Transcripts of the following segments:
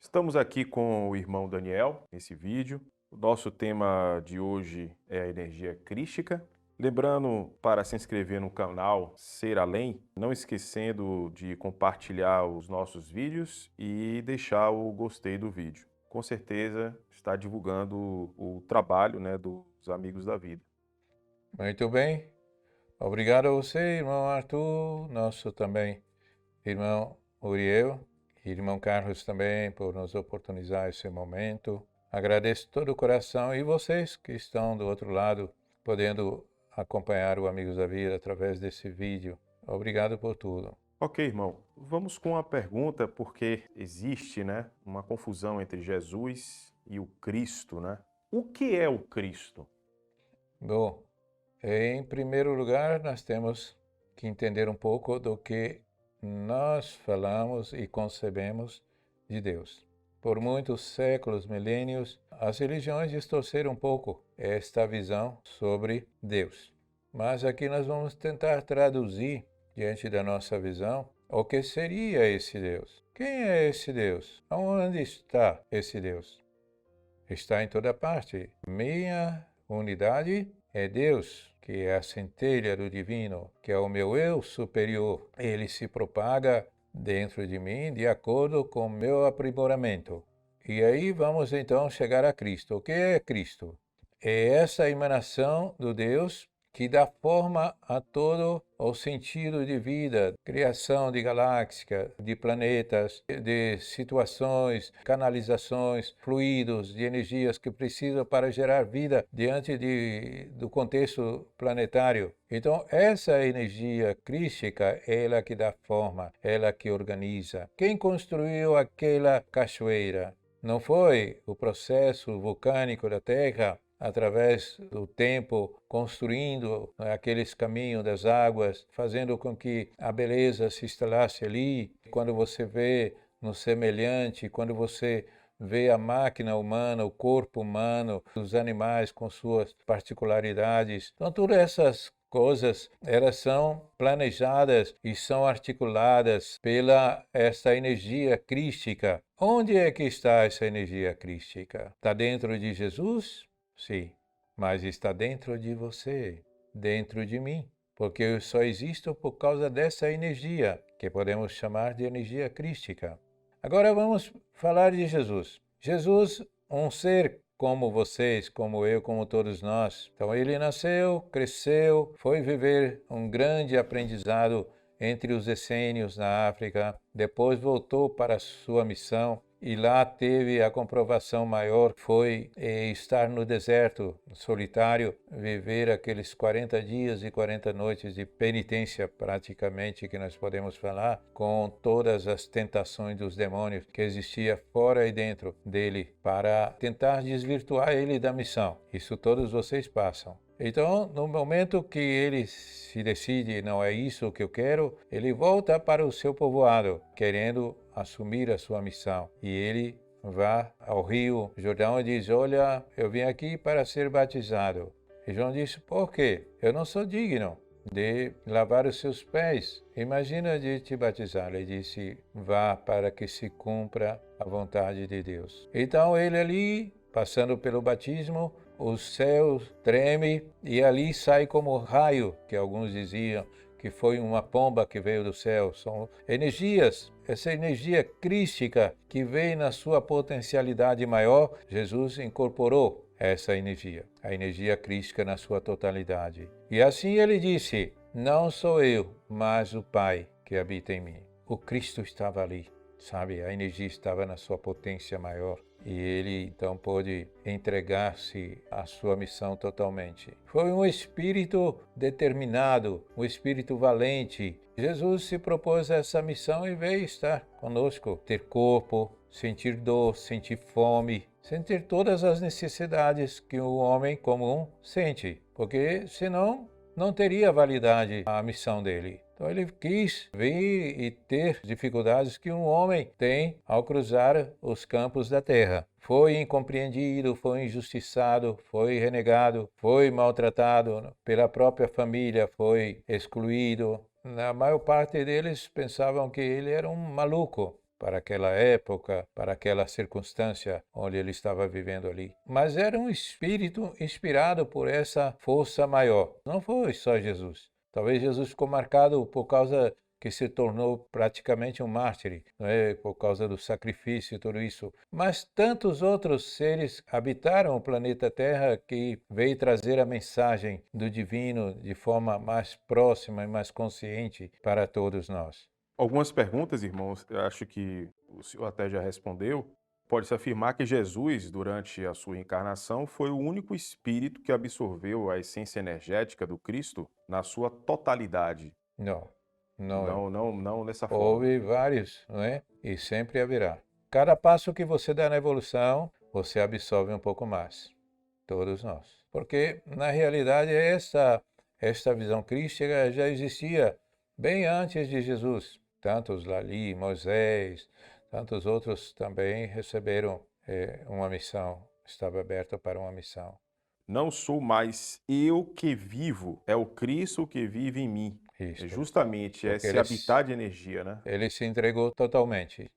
Estamos aqui com o irmão Daniel nesse vídeo. O nosso tema de hoje é a energia crística. Lembrando para se inscrever no canal Ser Além, não esquecendo de compartilhar os nossos vídeos e deixar o gostei do vídeo. Com certeza está divulgando o trabalho, dos amigos da vida. Muito bem. Obrigado a você, irmão Arthur, nosso também irmão Uriel, e irmão Carlos também, por nos oportunizar esse momento. Agradeço todo o coração e vocês que estão do outro lado, podendo acompanhar o Amigos da Vida através desse vídeo. Obrigado por tudo. Ok, irmão. Vamos com a pergunta, porque existe, uma confusão entre Jesus e o Cristo, né? O que é o Cristo? Bom, em primeiro lugar, nós temos que entender um pouco do que nós falamos e concebemos de Deus. Por muitos séculos, milênios, as religiões distorceram um pouco esta visão sobre Deus. Mas aqui nós vamos tentar traduzir, diante da nossa visão, o que seria esse Deus. Quem é esse Deus? Onde está esse Deus? Está em toda parte. Minha unidade é Deus, que é a centelha do divino, que é o meu eu superior. Ele se propaga dentro de mim de acordo com o meu aprimoramento. E aí vamos então chegar a Cristo. O que é Cristo? É essa emanação do Deus que dá forma a todo o sentido de vida, criação de galáxias, de planetas, de situações, canalizações, fluidos, de energias que precisam para gerar vida diante do contexto planetário. Então, essa energia crística é ela que dá forma, ela que organiza. Quem construiu aquela cachoeira? Não foi o processo vulcânico da Terra, através do tempo, construindo aqueles caminhos das águas, fazendo com que a beleza se instalasse ali. Quando você vê no semelhante, quando você vê a máquina humana, o corpo humano, os animais com suas particularidades. Então, todas essas coisas, elas são planejadas e são articuladas pela essa energia crística. Onde é que está essa energia crística? Está dentro de Jesus? Sim, mas está dentro de você, dentro de mim, porque eu só existo por causa dessa energia, que podemos chamar de energia crística. Agora vamos falar de Jesus. Jesus, um ser como vocês, como eu, como todos nós. Então ele nasceu, cresceu, foi viver um grande aprendizado entre os essênios na África, depois voltou para a sua missão e lá teve a comprovação maior, foi estar no deserto solitário, viver aqueles 40 dias e 40 noites de penitência praticamente, que nós podemos falar, com todas as tentações dos demônios que existia fora e dentro dele, para tentar desvirtuar ele da missão. Isso todos vocês passam. Então, no momento que ele se decide, não é isso que eu quero, ele volta para o seu povoado, querendo assumir a sua missão. E ele vai ao rio Jordão e diz: olha, eu vim aqui para ser batizado. E João disse: por quê? Eu não sou digno de lavar os seus pés. Imagina de te batizar. Ele disse: vá para que se cumpra a vontade de Deus. Então ele ali, passando pelo batismo, os céus tremem e ali sai como raio, que alguns diziam que foi uma pomba que veio do céu. São energias, essa energia crística que veio na sua potencialidade maior, Jesus incorporou essa energia, a energia crística na sua totalidade. E assim ele disse: não sou eu, mas o Pai que habita em mim. O Cristo estava ali, sabe? A energia estava na sua potência maior. E ele então pôde entregar-se à sua missão totalmente. Foi um espírito determinado, um espírito valente. Jesus se propôs a essa missão e veio estar conosco, ter corpo, sentir dor, sentir fome, sentir todas as necessidades que o homem comum sente, porque senão não teria validade a missão dele. Então ele quis vir e ter dificuldades que um homem tem ao cruzar os campos da terra. Foi incompreendido, foi injustiçado, foi renegado, foi maltratado pela própria família, foi excluído. Na maior parte deles pensavam que ele era um maluco. para aquela época, para aquela circunstância onde ele estava vivendo ali. Mas era um espírito inspirado por essa força maior. Não foi só Jesus. Talvez Jesus ficou marcado por causa que se tornou praticamente um mártir, não é? Por causa do sacrifício e tudo isso. Mas tantos outros seres habitaram o planeta Terra que veio trazer a mensagem do divino de forma mais próxima e mais consciente para todos nós. Algumas perguntas, irmãos, eu acho que o senhor até já respondeu. Pode-se afirmar que Jesus, durante a sua encarnação, foi o único espírito que absorveu a essência energética do Cristo na sua totalidade. Não, não é. Não dessa forma. Houve vários, não é? E sempre haverá. Cada passo que você dá na evolução, você absorve um pouco mais. Todos nós. Porque, na realidade, esta visão crística já existia bem antes de Jesus. Tantos ali, Moisés, tantos outros também receberam uma missão, estava aberto para uma missão. Não sou mais eu que vivo, é o Cristo que vive em mim. É Isto. justamente Porque esse habitat de energia, né? ele se entregou totalmente.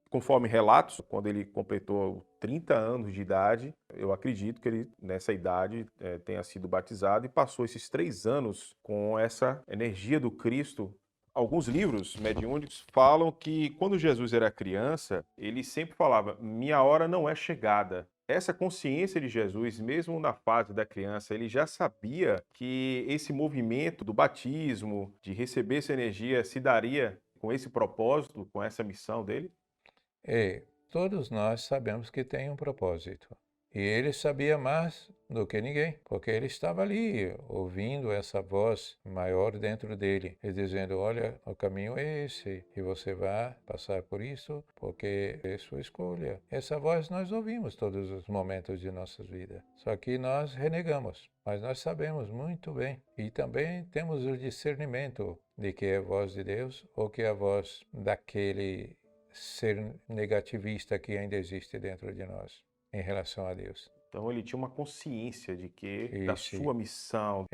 Conforme relatos, quando ele completou 30 anos de idade, eu acredito que ele, nessa idade, tenha sido batizado e passou esses 3 anos com essa energia do Cristo. Alguns livros mediúnicos falam que quando Jesus era criança, ele sempre falava: minha hora não é chegada. Essa consciência de Jesus, mesmo na fase da criança, ele já sabia que esse movimento do batismo, de receber essa energia, se daria com esse propósito, com essa missão dele? E todos nós sabemos que tem um propósito. E ele sabia mais do que ninguém, porque ele estava ali ouvindo essa voz maior dentro dele, e dizendo: olha, o caminho é esse, e você vai passar por isso, porque é sua escolha. Essa voz nós ouvimos todos os momentos de nossas vidas, só que nós renegamos, mas nós sabemos muito bem, e também temos o discernimento de que é a voz de Deus ou que é a voz daquele ser negativista que ainda existe dentro de nós em relação a Deus. Então ele tinha uma consciência de que da Esse, sua missão.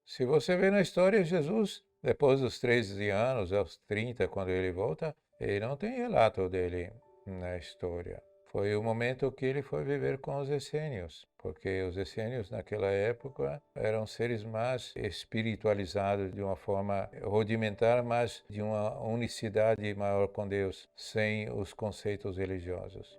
se você vê na história, Jesus, depois dos 13 anos, aos 30, quando ele volta, ele não tem relato dele na história. Foi o momento que ele foi viver com os essênios, porque os essênios naquela época eram seres mais espiritualizados de uma forma rudimentar, mas de uma unicidade maior com Deus, sem os conceitos religiosos.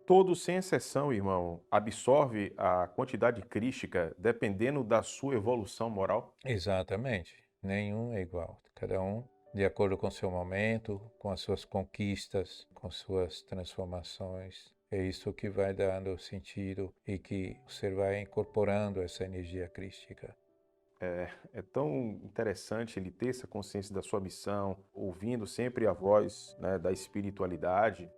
Todos, sem exceção, irmão, absorve a quantidade crística dependendo da sua evolução moral? Exatamente. Nenhum é igual. Cada um de acordo com seu momento, com as suas conquistas, com suas transformações. É isso que vai dando sentido e que você vai incorporando essa energia crística. É tão interessante ele ter essa consciência da sua missão, ouvindo sempre a voz, né, da espiritualidade.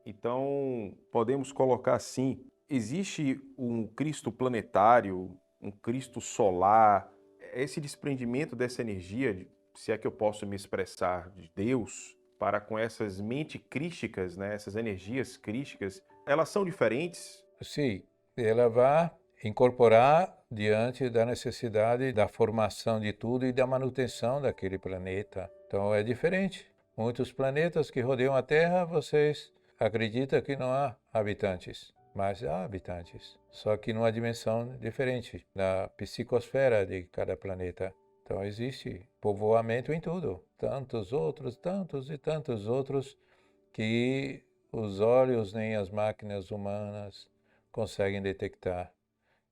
Então, podemos colocar assim: existe um Cristo planetário, um Cristo solar, esse desprendimento dessa energia, se é que eu posso me expressar, de Deus, para com essas mentes crísticas, né, essas energias crísticas, elas são diferentes? Sim, ela vai incorporar diante da necessidade da formação de tudo e da manutenção daquele planeta. Então é diferente. Muitos planetas que rodeiam a Terra, vocês acreditam que não há habitantes, mas há habitantes, só que numa dimensão diferente, na psicosfera de cada planeta. Então existe povoamento em tudo, tantos outros, tantos e tantos outros que os olhos nem as máquinas humanas conseguem detectar,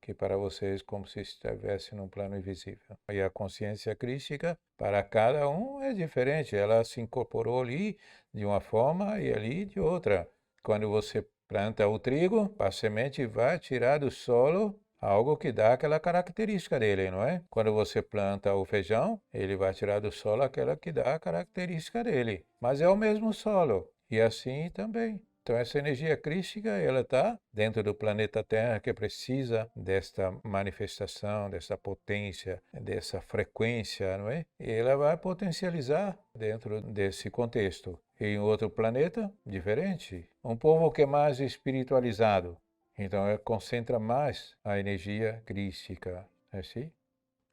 que para vocês como se estivesse num plano invisível. E a consciência crística, para cada um, é diferente. Ela se incorporou ali de uma forma e ali de outra. Quando você planta o trigo, a semente vai tirar do solo algo que dá aquela característica dele, não é? Quando você planta o feijão, ele vai tirar do solo aquela que dá a característica dele. Mas é o mesmo solo. E assim também. Então essa energia crística, ela está dentro do planeta Terra que precisa desta manifestação, dessa potência, dessa frequência, não é? E ela vai potencializar dentro desse contexto. E em outro planeta, diferente. Um povo que é mais espiritualizado, então concentra mais a energia crística, é assim?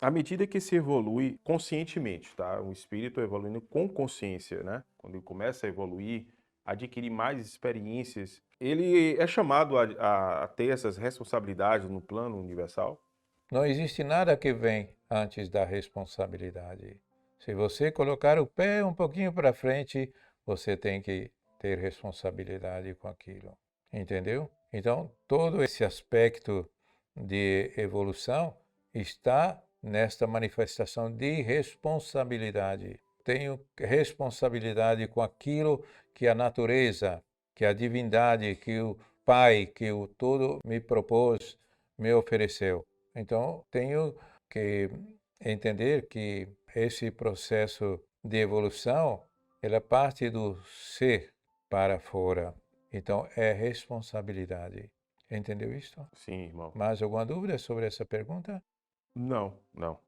À medida que se evolui conscientemente, tá? O espírito evoluindo com consciência, né? Quando ele começa a evoluir adquirir mais experiências, ele é chamado a ter essas responsabilidades no plano universal? Não existe nada que vem antes da responsabilidade. Se você colocar o pé um pouquinho para frente, você tem que ter responsabilidade com aquilo. Entendeu? Então, todo esse aspecto de evolução está nesta manifestação de responsabilidade. Tenho responsabilidade com aquilo que a natureza, que a divindade, que o Pai, que o todo me propôs, me ofereceu. Então, tenho que entender que esse processo de evolução, ela parte do ser para fora. Então, é responsabilidade. Entendeu isto? Sim, irmão. Mais alguma dúvida sobre essa pergunta? Não, não.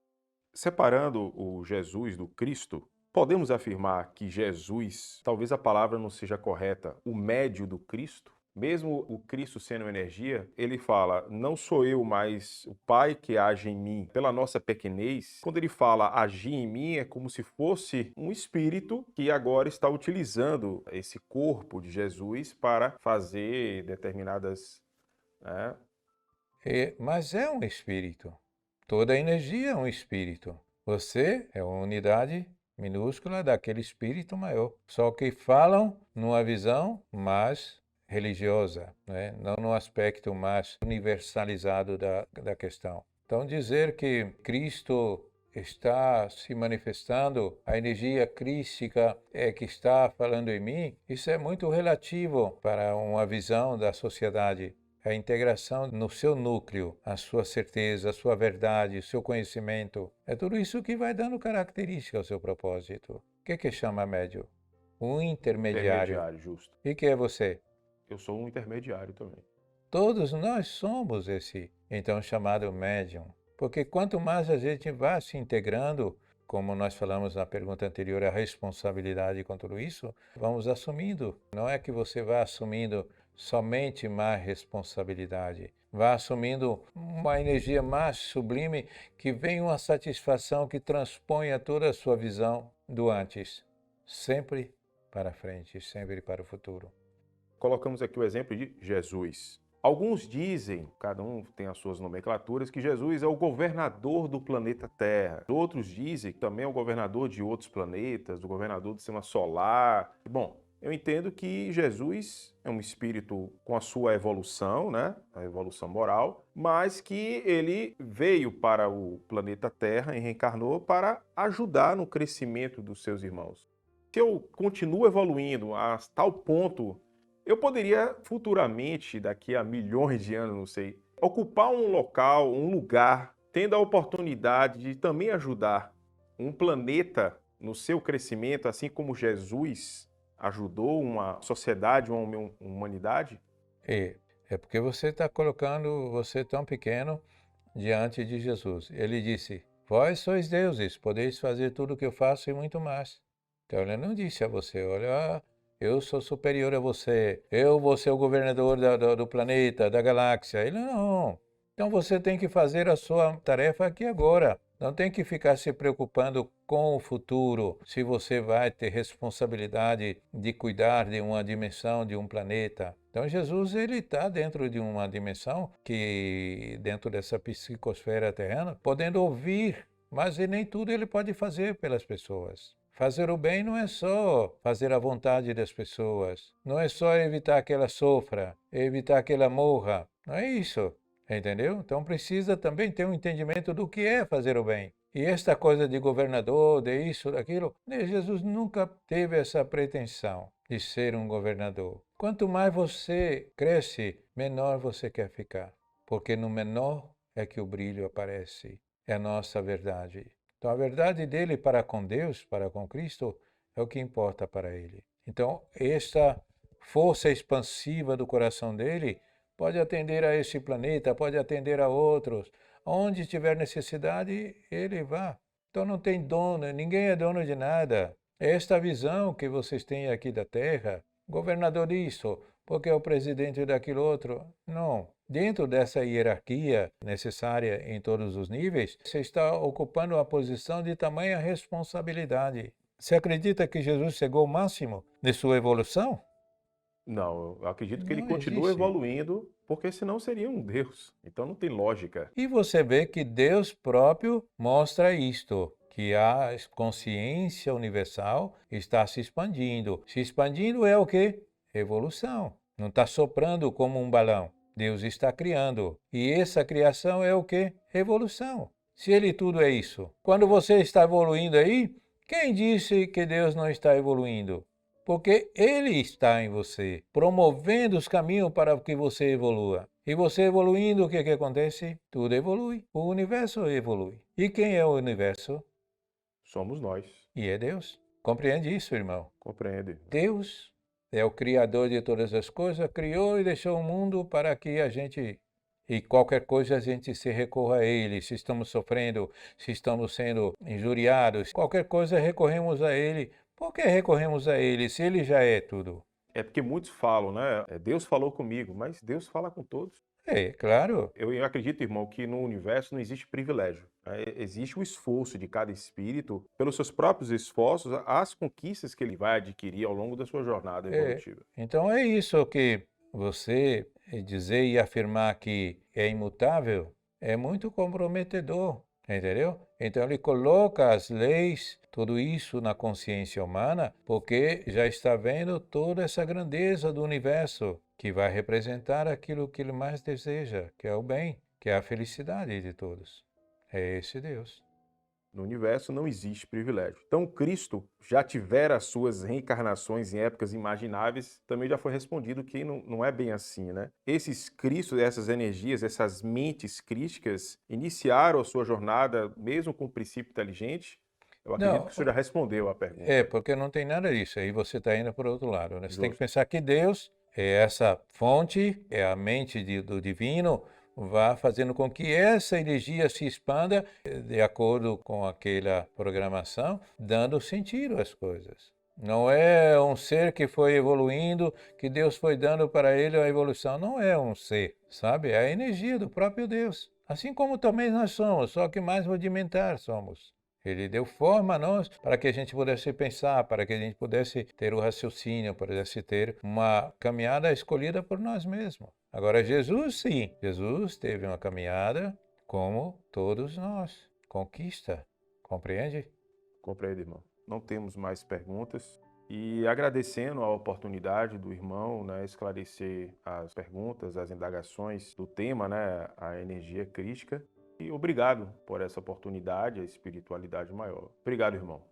Separando o Jesus do Cristo, podemos afirmar que Jesus, talvez a palavra não seja correta, o médio do Cristo? Mesmo o Cristo sendo energia, ele fala: não sou eu, mas o Pai que age em mim, pela nossa pequenez. Quando ele fala agir em mim, é como se fosse um espírito que agora está utilizando esse corpo de Jesus para fazer determinadas, né? Mas é um espírito. Toda energia é um espírito. Você é uma unidade minúscula daquele espírito maior. Só que falam numa visão mais religiosa, né? Não no aspecto mais universalizado da questão. Então, dizer que Cristo está se manifestando, a energia crística é que está falando em mim, isso é muito relativo para uma visão da sociedade. A integração no seu núcleo, a sua certeza, a sua verdade, o seu conhecimento. É tudo isso que vai dando característica ao seu propósito. O que chama médio? Um intermediário. Intermediário, justo. E que é você? Eu sou um intermediário também. Todos nós somos esse, então, chamado médium. Porque quanto mais a gente vai se integrando, como nós falamos na pergunta anterior, a responsabilidade com tudo isso, vamos assumindo. Não é que você vai assumindo somente mais responsabilidade, vai assumindo uma energia mais sublime que vem uma satisfação que transponha toda a sua visão do antes, sempre para frente, sempre para o futuro. Colocamos aqui o exemplo de Jesus. Alguns dizem, cada um tem as suas nomenclaturas, que Jesus é o governador do planeta Terra. Outros dizem que também é o governador de outros planetas, o governador do sistema solar. Bom, eu entendo que Jesus é um espírito com a sua evolução, né? A evolução moral, mas que ele veio para o planeta Terra e reencarnou para ajudar no crescimento dos seus irmãos. Se eu continuo evoluindo a tal ponto, eu poderia futuramente, daqui a milhões de anos, não sei, ocupar um local, um lugar, tendo a oportunidade de também ajudar um planeta no seu crescimento, assim como Jesus ajudou uma sociedade, uma humanidade? É porque você está colocando você tão pequeno diante de Jesus. Ele disse: vós sois deuses, podeis fazer tudo o que eu faço e muito mais. Então ele não disse a você: olha, eu sou superior a você, eu vou ser o governador do planeta, da galáxia. Ele não. Então você tem que fazer a sua tarefa aqui agora. Não tem que ficar se preocupando com o futuro, se você vai ter responsabilidade de cuidar de uma dimensão, de um planeta. Então Jesus ele está dentro de uma dimensão que, dentro dessa psicosfera terrena, podendo ouvir, mas nem tudo ele pode fazer pelas pessoas. Fazer o bem não é só fazer a vontade das pessoas, não é só evitar que ela sofra, evitar que ela morra, não é isso. Entendeu? Então precisa também ter um entendimento do que é fazer o bem. E esta coisa de governador, de isso, daquilo, Jesus nunca teve essa pretensão de ser um governador. Quanto mais você cresce, menor você quer ficar. Porque no menor é que o brilho aparece. É a nossa verdade. Então a verdade dele para com Deus, para com Cristo, é o que importa para ele. Então esta força expansiva do coração dele pode atender a esse planeta, pode atender a outros. Onde tiver necessidade, ele vá. Então não tem dono, ninguém é dono de nada. É esta visão que vocês têm aqui da Terra. Governador disso, porque é o presidente daquilo outro. Não. Dentro dessa hierarquia necessária em todos os níveis, você está ocupando uma posição de tamanha responsabilidade. Você acredita que Jesus chegou ao máximo de sua evolução? Não, eu acredito que ele Não continua existe. evoluindo, porque senão seria um Deus. Então não tem lógica. E você vê que Deus próprio mostra isto, que a consciência universal está se expandindo. Se expandindo é o quê? Evolução. Não está soprando como um balão. Deus está criando. E essa criação é o quê? Evolução. Se ele tudo é isso. Quando você está evoluindo aí, quem disse que Deus não está evoluindo? Porque Ele está em você, promovendo os caminhos para que você evolua. E você evoluindo, o que acontece? Tudo evolui. O universo evolui. E quem é o universo? Somos nós. E é Deus. Compreende isso, irmão? Compreende? Deus é o Criador de todas as coisas, criou e deixou o mundo para que a gente, e qualquer coisa a gente se recorra a Ele. Se estamos sofrendo, se estamos sendo injuriados, qualquer coisa recorremos a Ele. Por que recorremos a Ele se Ele já é tudo? É porque muitos falam, né? Deus falou comigo, mas Deus fala com todos. É, claro. Eu acredito, irmão, que no universo não existe privilégio, né? Existe o esforço de cada espírito, pelos seus próprios esforços, as conquistas que ele vai adquirir ao longo da sua jornada evolutiva. Então é isso que você dizer e afirmar que é imutável é muito comprometedor, entendeu? Então ele coloca as leis, tudo isso na consciência humana, porque já está vendo toda essa grandeza do universo que vai representar aquilo que ele mais deseja, que é o bem, que é a felicidade de todos. É esse Deus. No universo não existe privilégio. Então, Cristo já tivera as suas reencarnações em épocas imagináveis, também já foi respondido que não é bem assim, né? Esses Cristos, essas energias, essas mentes crísticas, iniciaram a sua jornada mesmo com o princípio inteligente? Eu acredito Não, que o senhor já respondeu a pergunta. porque não tem nada disso. Aí você está indo para o outro lado, né? Você tem que Justo. pensar que Deus é essa fonte, é a mente do divino, vá fazendo com que essa energia se expanda de acordo com aquela programação, dando sentido às coisas. Não é um ser que foi evoluindo, que Deus foi dando para ele a evolução. Não é um ser, sabe? É a energia do próprio Deus. Assim como também nós somos, só que mais rudimentar somos. Ele deu forma a nós para que a gente pudesse pensar, para que a gente pudesse ter o raciocínio, pudesse ter uma caminhada escolhida por nós mesmos. Agora, Jesus, sim, Jesus teve uma caminhada como todos nós. Conquista, compreende? Compreendo, irmão. Não temos mais perguntas. E agradecendo a oportunidade do irmão, né, esclarecer as perguntas, as indagações do tema, né, a energia crística. E obrigado por essa oportunidade, a espiritualidade maior. Obrigado, irmão.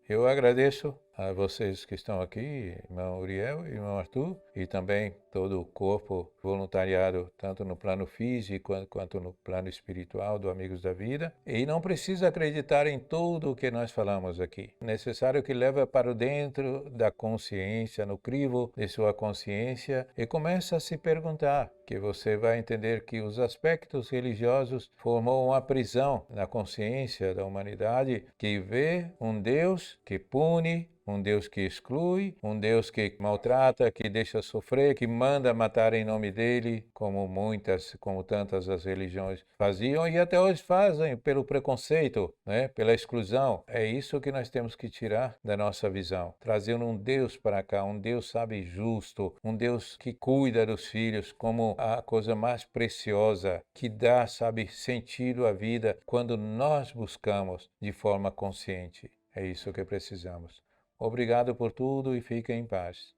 Eu agradeço a vocês que estão aqui, irmão Uriel e irmão Arthur, e também todo o corpo voluntariado, tanto no plano físico quanto no plano espiritual do Amigos da Vida. E não precisa acreditar em tudo o que nós falamos aqui. É necessário que leve para dentro da consciência, no crivo de sua consciência, e comece a se perguntar, que você vai entender que os aspectos religiosos formam uma prisão na consciência da humanidade que vê um Deus que pune, um Deus que exclui, um Deus que maltrata, que deixa sofrer, que manda matar em nome dele, como tantas as religiões faziam e até hoje fazem pelo preconceito, né? Pela exclusão. É isso que nós temos que tirar da nossa visão. Trazer um Deus para cá, um Deus, sabe, justo, um Deus que cuida dos filhos como a coisa mais preciosa, que dá, sabe, sentido à vida quando nós buscamos de forma consciente. É isso que precisamos. Obrigado por tudo e fiquem em paz.